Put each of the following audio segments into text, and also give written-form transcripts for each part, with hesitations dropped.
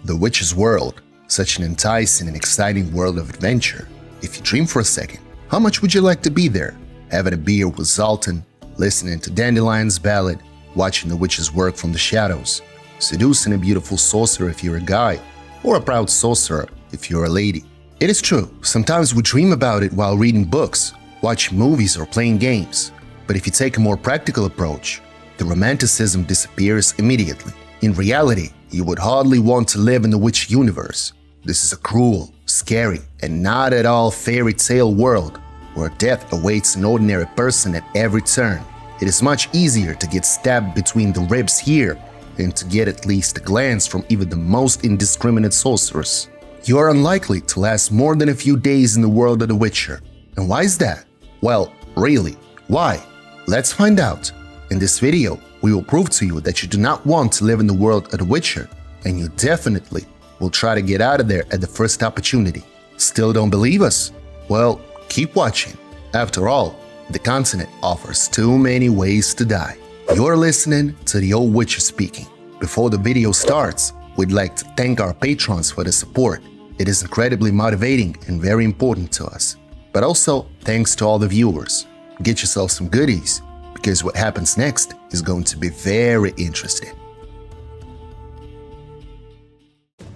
The Witcher's world, such an enticing and exciting world of adventure. If you dream for a second, how much would you like to be there? Having a beer with Zoltan, listening to Dandelion's ballad, watching the witches work from the shadows, seducing a beautiful sorcerer if you're a guy, or a proud sorcerer if you're a lady. It is true, sometimes we dream about it while reading books, watching movies or playing games. But if you take a more practical approach, the romanticism disappears immediately. In reality, you would hardly want to live in the witch universe. This is a cruel, scary, and not at all fairy tale world where death awaits an ordinary person at every turn. It is much easier to get stabbed between the ribs here than to get at least a glance from even the most indiscriminate sorceress. You are unlikely to last more than a few days in the world of the Witcher. And why is that? Well, really, why? Let's find out. In this video, we will prove to you that you do not want to live in the world of the Witcher, and you definitely will try to get out of there at the first opportunity. Still don't believe us? Well, keep watching. After all, the continent offers too many ways to die. You're listening to the Old Witcher speaking. Before the video starts, we'd like to thank our patrons for the support. It is incredibly motivating and very important to us. But also, thanks to all the viewers. Get yourself some goodies, because what happens next is going to be very interesting.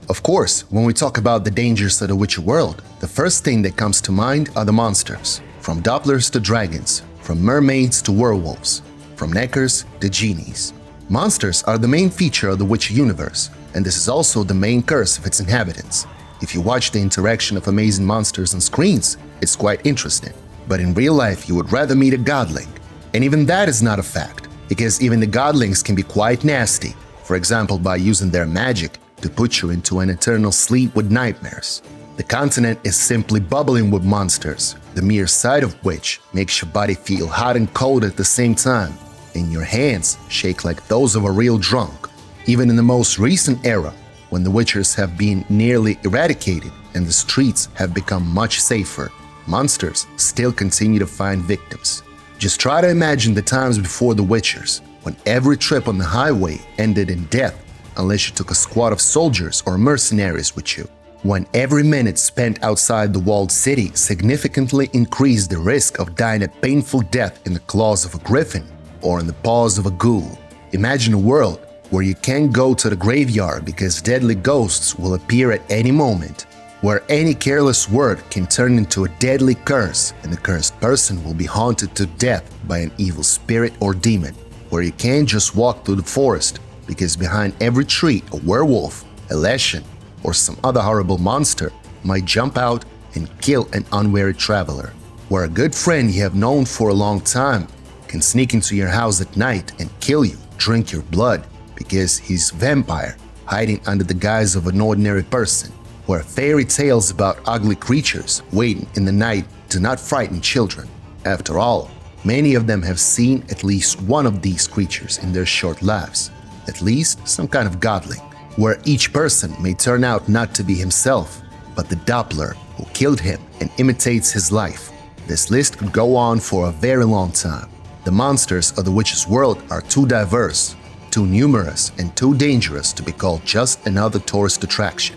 Of course, when we talk about the dangers of the Witcher world, the first thing that comes to mind are the monsters. From dopplers to dragons, from mermaids to werewolves, from neckers to genies. Monsters are the main feature of the Witcher universe, and this is also the main curse of its inhabitants. If you watch the interaction of amazing monsters on screens, it's quite interesting. But in real life, you would rather meet a godling. And even that is not a fact, because even the godlings can be quite nasty, for example by using their magic to put you into an eternal sleep with nightmares. The continent is simply bubbling with monsters, the mere sight of which makes your body feel hot and cold at the same time, and your hands shake like those of a real drunk. Even in the most recent era, when the Witchers have been nearly eradicated and the streets have become much safer, monsters still continue to find victims. Just try to imagine the times before the Witchers, when every trip on the highway ended in death unless you took a squad of soldiers or mercenaries with you. When every minute spent outside the walled city significantly increased the risk of dying a painful death in the claws of a griffin or in the paws of a ghoul. Imagine a world where you can't go to the graveyard because deadly ghosts will appear at any moment, where any careless word can turn into a deadly curse and the cursed person will be haunted to death by an evil spirit or demon, where you can't just walk through the forest because behind every tree a werewolf, a leshen, or some other horrible monster might jump out and kill an unwary traveler, where a good friend you have known for a long time can sneak into your house at night and kill you, drink your blood, because he's a vampire hiding under the guise of an ordinary person, where fairy tales about ugly creatures waiting in the night do not frighten children. After all, many of them have seen at least one of these creatures in their short lives, at least some kind of godling, where each person may turn out not to be himself, but the Doppler who killed him and imitates his life. This list could go on for a very long time. The monsters of the Witcher's world are too diverse, too numerous, and too dangerous to be called just another tourist attraction.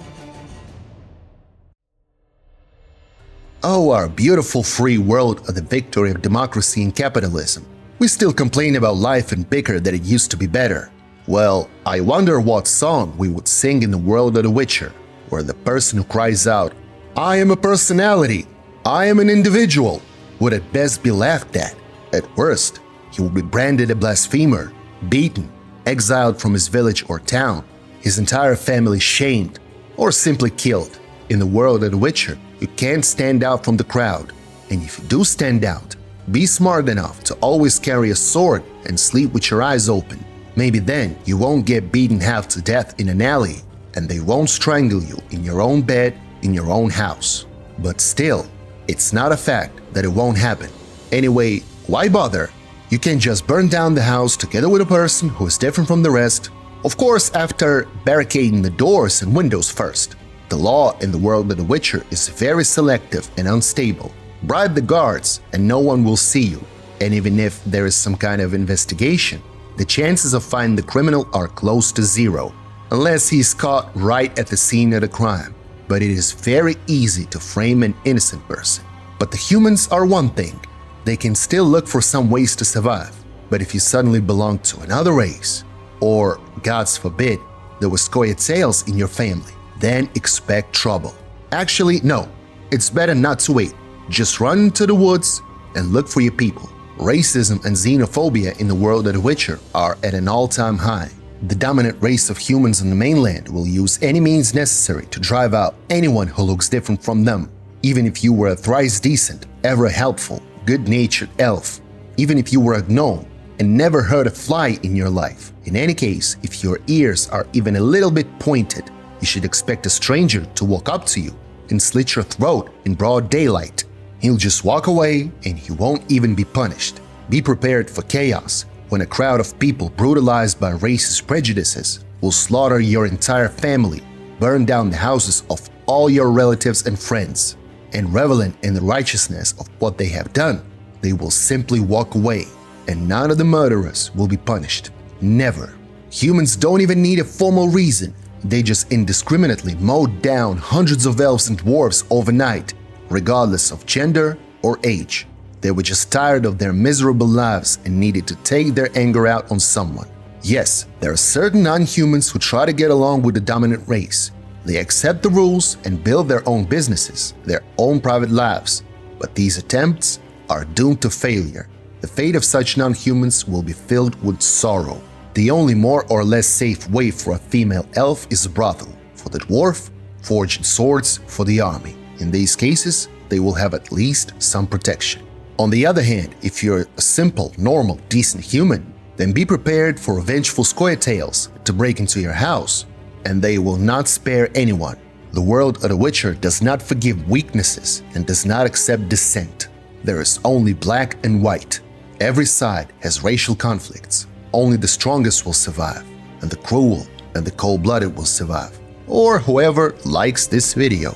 Oh, our beautiful free world of the victory of democracy and capitalism. We still complain about life and bicker that it used to be better. Well, I wonder what song we would sing in the world of the Witcher, where the person who cries out, "I am a personality, I am an individual," would at best be laughed at. At worst, he would be branded a blasphemer, beaten, exiled from his village or town, his entire family shamed, or simply killed. In the world of the Witcher, you can't stand out from the crowd, and if you do stand out, be smart enough to always carry a sword and sleep with your eyes open. Maybe then you won't get beaten half to death in an alley, and they won't strangle you in your own bed in your own house. But still, it's not a fact that it won't happen. Anyway, why bother? You can just burn down the house together with a person who is different from the rest. Of course, after barricading the doors and windows first. The law in the world of the Witcher is very selective and unstable. Bribe the guards and no one will see you. And even if there is some kind of investigation, the chances of finding the criminal are close to zero. unless he's caught right at the scene of the crime. But it is very easy to frame an innocent person. But the humans are one thing. They can still look for some ways to survive. But if you suddenly belong to another race, or, God forbid, there was coyotes in your family, then expect trouble. Actually, no. It's better not to wait. Just run into the woods and look for your people. Racism and xenophobia in the world of The Witcher are at an all-time high. The dominant race of humans on the mainland will use any means necessary to drive out anyone who looks different from them. Even if you were a thrice decent, ever helpful, good-natured elf. Even if you were a gnome and never heard a fly in your life. In any case, if your ears are even a little bit pointed, you should expect a stranger to walk up to you and slit your throat in broad daylight. He'll just walk away and he won't even be punished. Be prepared for chaos when a crowd of people brutalized by racist prejudices will slaughter your entire family, burn down the houses of all your relatives and friends, and reveling in the righteousness of what they have done, they will simply walk away, and none of the murderers will be punished. Never. Humans don't even need a formal reason. They just indiscriminately mowed down hundreds of elves and dwarves overnight, regardless of gender or age. They were just tired of their miserable lives and needed to take their anger out on someone. Yes, there are certain non-humans who try to get along with the dominant race. They accept the rules and build their own businesses, their own private lives. But these attempts are doomed to failure. The fate of such non-humans will be filled with sorrow. The only more or less safe way for a female elf is a brothel. For the dwarf, forged swords for the army. In these cases, they will have at least some protection. On the other hand, if you're a simple, normal, decent human, then be prepared for vengeful scoia'tails to break into your house, and they will not spare anyone. The world of The Witcher does not forgive weaknesses and does not accept dissent. There is only black and white. Every side has racial conflicts. Only the strongest will survive, and the cruel and the cold-blooded will survive. Or whoever likes this video.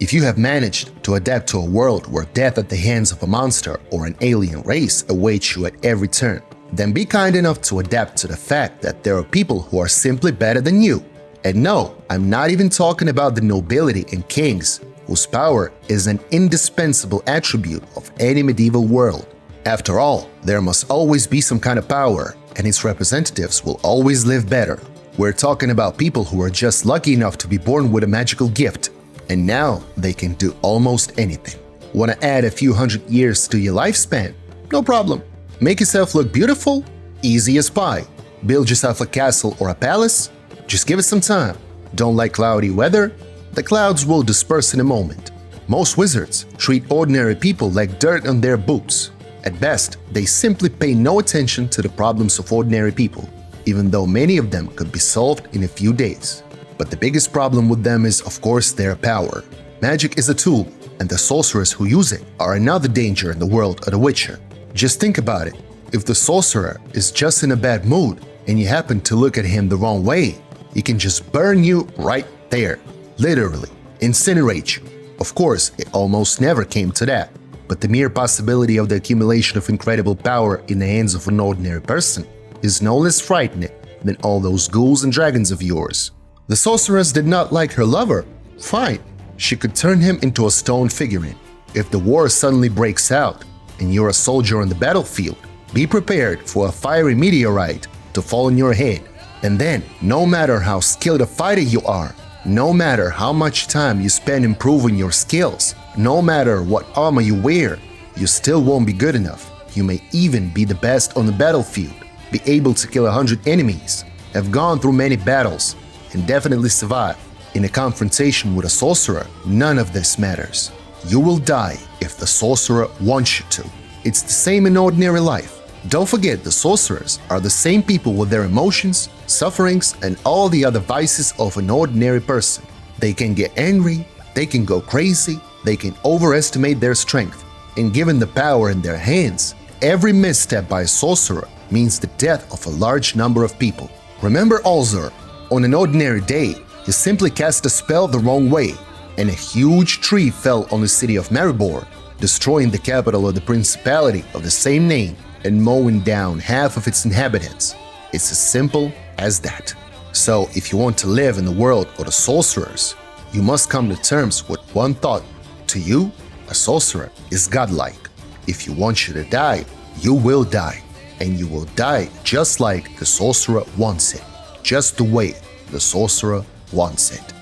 If you have managed to adapt to a world where death at the hands of a monster or an alien race awaits you at every turn, then be kind enough to adapt to the fact that there are people who are simply better than you. And no, I'm not even talking about the nobility and kings, whose power is an indispensable attribute of any medieval world. After all, there must always be some kind of power, and its representatives will always live better. We're talking about people who are just lucky enough to be born with a magical gift, and now they can do almost anything. Want to add a few hundred years to your lifespan? No problem. Make yourself look beautiful? Easy as pie. Build yourself a castle or a palace? Just give it some time. Don't like cloudy weather? The clouds will disperse in a moment. Most wizards treat ordinary people like dirt on their boots. At best, they simply pay no attention to the problems of ordinary people, even though many of them could be solved in a few days. But the biggest problem with them is, of course, their power. Magic is a tool, and the sorcerers who use it are another danger in the world of The Witcher. Just think about it. If the sorcerer is just in a bad mood and you happen to look at him the wrong way, he can just burn you right there. Literally, incinerate you. Of course, it almost never came to that. But the mere possibility of the accumulation of incredible power in the hands of an ordinary person is no less frightening than all those ghouls and dragons of yours. The sorceress did not like her lover. Fine, she could turn him into a stone figurine. If the war suddenly breaks out and you're a soldier on the battlefield, be prepared for a fiery meteorite to fall on your head. And then, no matter how skilled a fighter you are, no matter how much time you spend improving your skills, no matter what armor you wear, you still won't be good enough. You may even be the best on the battlefield, be able to kill 100 enemies, have gone through many battles, and definitely survive. In a confrontation with a sorcerer, none of this matters. You will die if the sorcerer wants you to. It's the same in ordinary life. Don't forget, the sorcerers are the same people with their emotions, sufferings, and all the other vices of an ordinary person. They can get angry, they can go crazy, they can overestimate their strength. And given the power in their hands, every misstep by a sorcerer means the death of a large number of people. Remember Alzur? On an ordinary day, he simply cast a spell the wrong way, and a huge tree fell on the city of Maribor, destroying the capital of the principality of the same name. and mowing down half of its inhabitants. It's as simple as that. So if you want to live in the world of the sorcerers, you must come to terms with one thought. To you, a sorcerer is godlike. If you want you to die, you will die. And you will die just like the sorcerer wants it. Just the way the sorcerer wants it.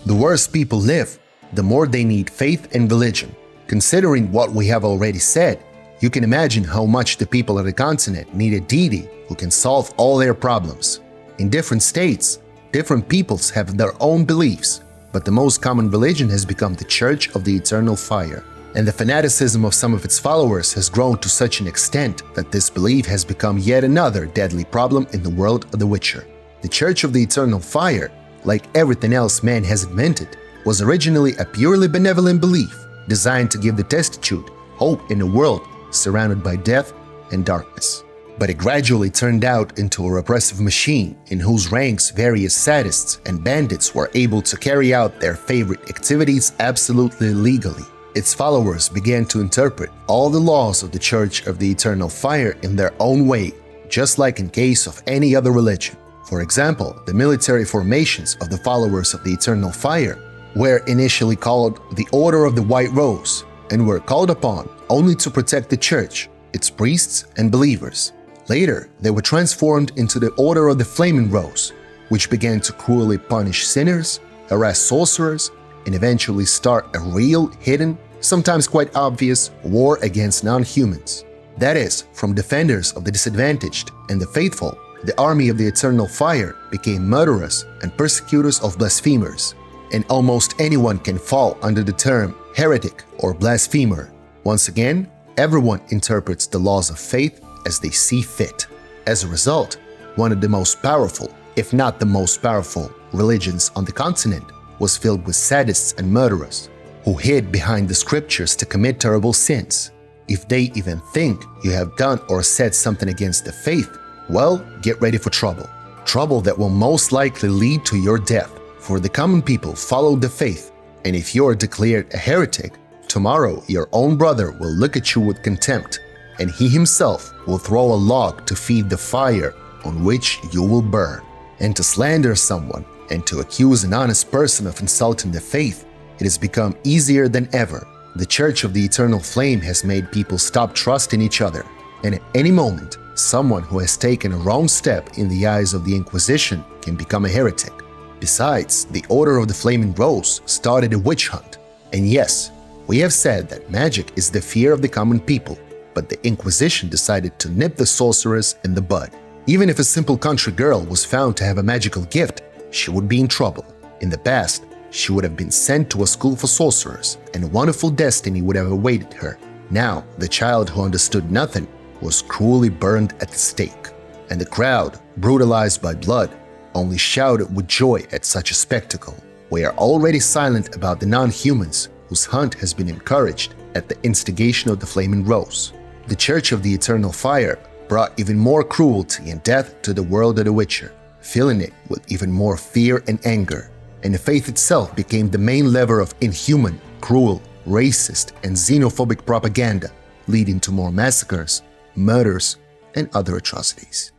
The worse people live, the more they need faith and religion. Considering what we have already said, you can imagine how much the people of the continent need a deity who can solve all their problems. In different states, different peoples have their own beliefs, but the most common religion has become the Church of the Eternal Fire. And the fanaticism of some of its followers has grown to such an extent that this belief has become yet another deadly problem in the world of The Witcher. The Church of the Eternal Fire, like everything else man has invented, was originally a purely benevolent belief designed to give the destitute hope in a world surrounded by death and darkness. But it gradually turned out into a repressive machine in whose ranks various sadists and bandits were able to carry out their favorite activities absolutely legally. Its followers began to interpret all the laws of the Church of the Eternal Fire in their own way, just like in case of any other religion. For example, the military formations of the followers of the Eternal Fire were initially called the Order of the White Rose and were called upon only to protect the Church, its priests and believers. Later, they were transformed into the Order of the Flaming Rose, which began to cruelly punish sinners, harass sorcerers, and eventually start a real, hidden, sometimes quite obvious, war against non-humans. That is, from defenders of the disadvantaged and the faithful, the army of the Eternal Fire became murderers and persecutors of blasphemers, and almost anyone can fall under the term heretic or blasphemer. Once again, everyone interprets the laws of faith as they see fit. As a result, one of the most powerful, if not the most powerful, religions on the continent was filled with sadists and murderers who hid behind the scriptures to commit terrible sins. If they even think you have done or said something against the faith, well, get ready for trouble. Trouble that will most likely lead to your death. For the common people follow the faith, and if you are declared a heretic, tomorrow your own brother will look at you with contempt, and he himself will throw a log to feed the fire on which you will burn. And to slander someone and to accuse an honest person of insulting the faith, it has become easier than ever. The Church of the Eternal Flame has made people stop trusting each other, and at any moment, someone who has taken a wrong step in the eyes of the Inquisition can become a heretic. Besides, the Order of the Flaming Rose started a witch hunt. And yes, we have said that magic is the fear of the common people, but the Inquisition decided to nip the sorcerers in the bud. Even if a simple country girl was found to have a magical gift, she would be in trouble. In the past, she would have been sent to a school for sorcerers, and a wonderful destiny would have awaited her. Now, the child who understood nothing was cruelly burned at the stake, and the crowd, brutalized by blood, only shouted with joy at such a spectacle. We are already silent about the non-humans whose hunt has been encouraged at the instigation of the Flaming Rose. The Church of the Eternal Fire brought even more cruelty and death to the world of the Witcher, filling it with even more fear and anger, and the faith itself became the main lever of inhuman, cruel, racist, and xenophobic propaganda, leading to more massacres, murders, and other atrocities.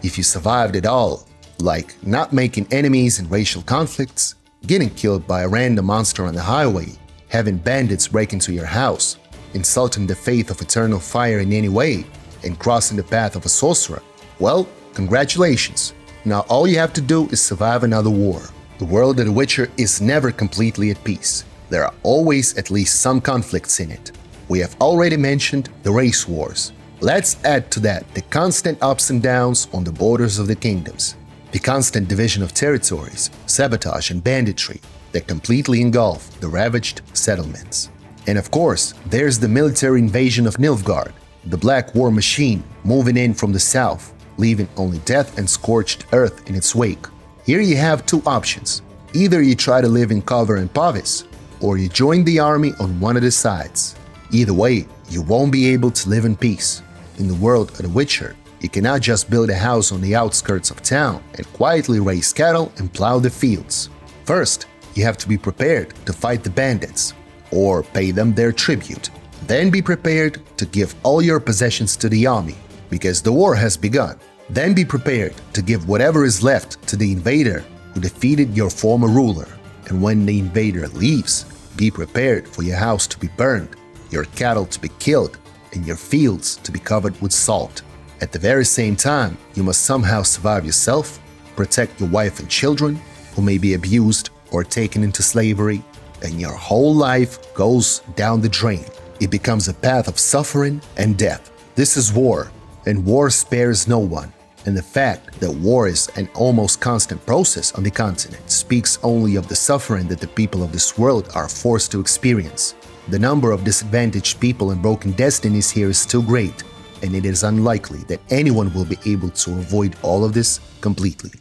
If you survived it all, like not making enemies in racial conflicts, getting killed by a random monster on the highway, having bandits break into your house, insulting the faith of Eternal Fire in any way, and crossing the path of a sorcerer, well, congratulations. Now all you have to do is survive another war. The world of The Witcher is never completely at peace. There are always at least some conflicts in it. We have already mentioned the race wars. Let's add to that the constant ups and downs on the borders of the kingdoms, the constant division of territories, sabotage and banditry that completely engulf the ravaged settlements. And of course, there's the military invasion of Nilfgaard, the Black War machine moving in from the south, leaving only death and scorched earth in its wake. Here you have two options. Either you try to live in cover and Pavis, or you join the army on one of the sides. Either way, you won't be able to live in peace. In the world of The Witcher, you cannot just build a house on the outskirts of town and quietly raise cattle and plow the fields. First, you have to be prepared to fight the bandits or pay them their tribute. Then be prepared to give all your possessions to the army, because the war has begun. Then be prepared to give whatever is left to the invader who defeated your former ruler. And when the invader leaves, be prepared for your house to be burned, your cattle to be killed, and your fields to be covered with salt. At the very same time, you must somehow survive yourself, protect your wife and children, who may be abused or taken into slavery, and your whole life goes down the drain. It becomes a path of suffering and death. This is war, and war spares no one. And the fact that war is an almost constant process on the continent speaks only of the suffering that the people of this world are forced to experience. The number of disadvantaged people and broken destinies here is too great, and it is unlikely that anyone will be able to avoid all of this completely.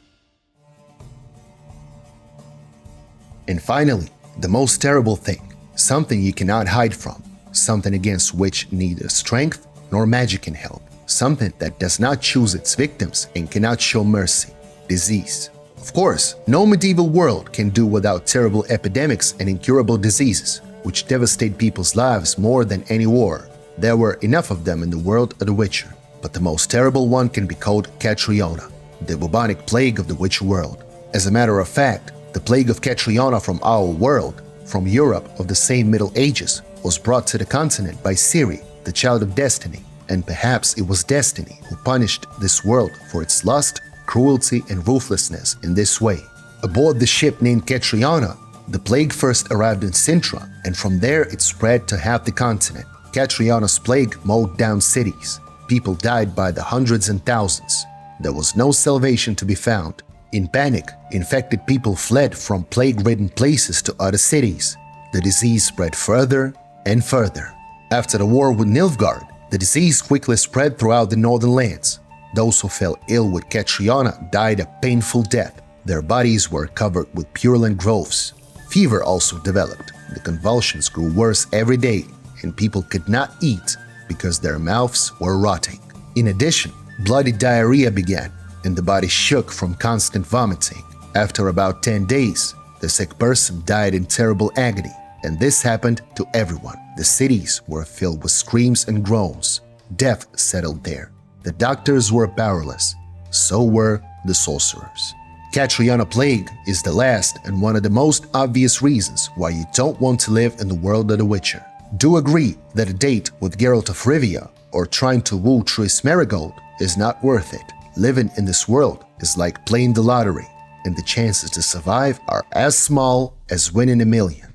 And finally, the most terrible thing, something you cannot hide from, something against which neither strength nor magic can help, something that does not choose its victims and cannot show mercy: disease. Of course, no medieval world can do without terrible epidemics and incurable diseases, which devastate people's lives more than any war. There were enough of them in the world of The Witcher, but the most terrible one can be called Catriona, the bubonic plague of the Witcher world. As a matter of fact, the plague of Catriona from our world, from Europe of the same Middle Ages, was brought to the continent by Ciri, the child of Destiny, and perhaps it was Destiny who punished this world for its lust, cruelty, and ruthlessness in this way. Aboard the ship named Catriona, the plague first arrived in Sintra, and from there it spread to half the continent. Catriona's plague mowed down cities. People died by the hundreds and thousands. There was no salvation to be found. In panic, infected people fled from plague-ridden places to other cities. The disease spread further and further. After the war with Nilfgaard, the disease quickly spread throughout the northern lands. Those who fell ill with Catriona died a painful death. Their bodies were covered with purulent growths. Fever also developed. The convulsions grew worse every day, and people could not eat because their mouths were rotting. In addition, bloody diarrhea began, and the body shook from constant vomiting. After about 10 days, the sick person died in terrible agony, and this happened to everyone. The cities were filled with screams and groans. Death settled there. The doctors were powerless. So were the sorcerers. Catriona plague is the last and one of the most obvious reasons why you don't want to live in the world of The Witcher. Do agree that a date with Geralt of Rivia or trying to woo Triss Merigold is not worth it. Living in this world is like playing the lottery, and the chances to survive are as small as winning $1 million.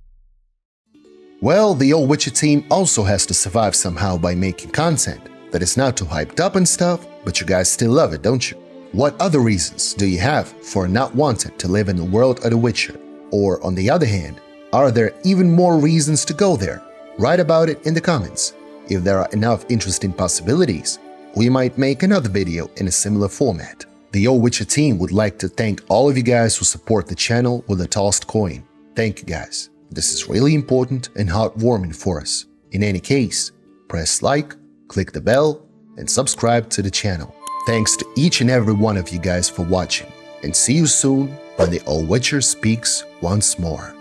Well, the old Witcher team also has to survive somehow by making content that is not too hyped up and stuff, but you guys still love it, don't you? What other reasons do you have for not wanting to live in the world of The Witcher? Or on the other hand, are there even more reasons to go there? Write about it in the comments. If there are enough interesting possibilities, we might make another video in a similar format. The old Witcher team would like to thank all of you guys who support the channel with a tossed coin. Thank you guys. This is really important and heartwarming for us. In any case, press like, click the bell, and subscribe to the channel. Thanks to each and every one of you guys for watching, and see you soon when the old Witcher speaks once more.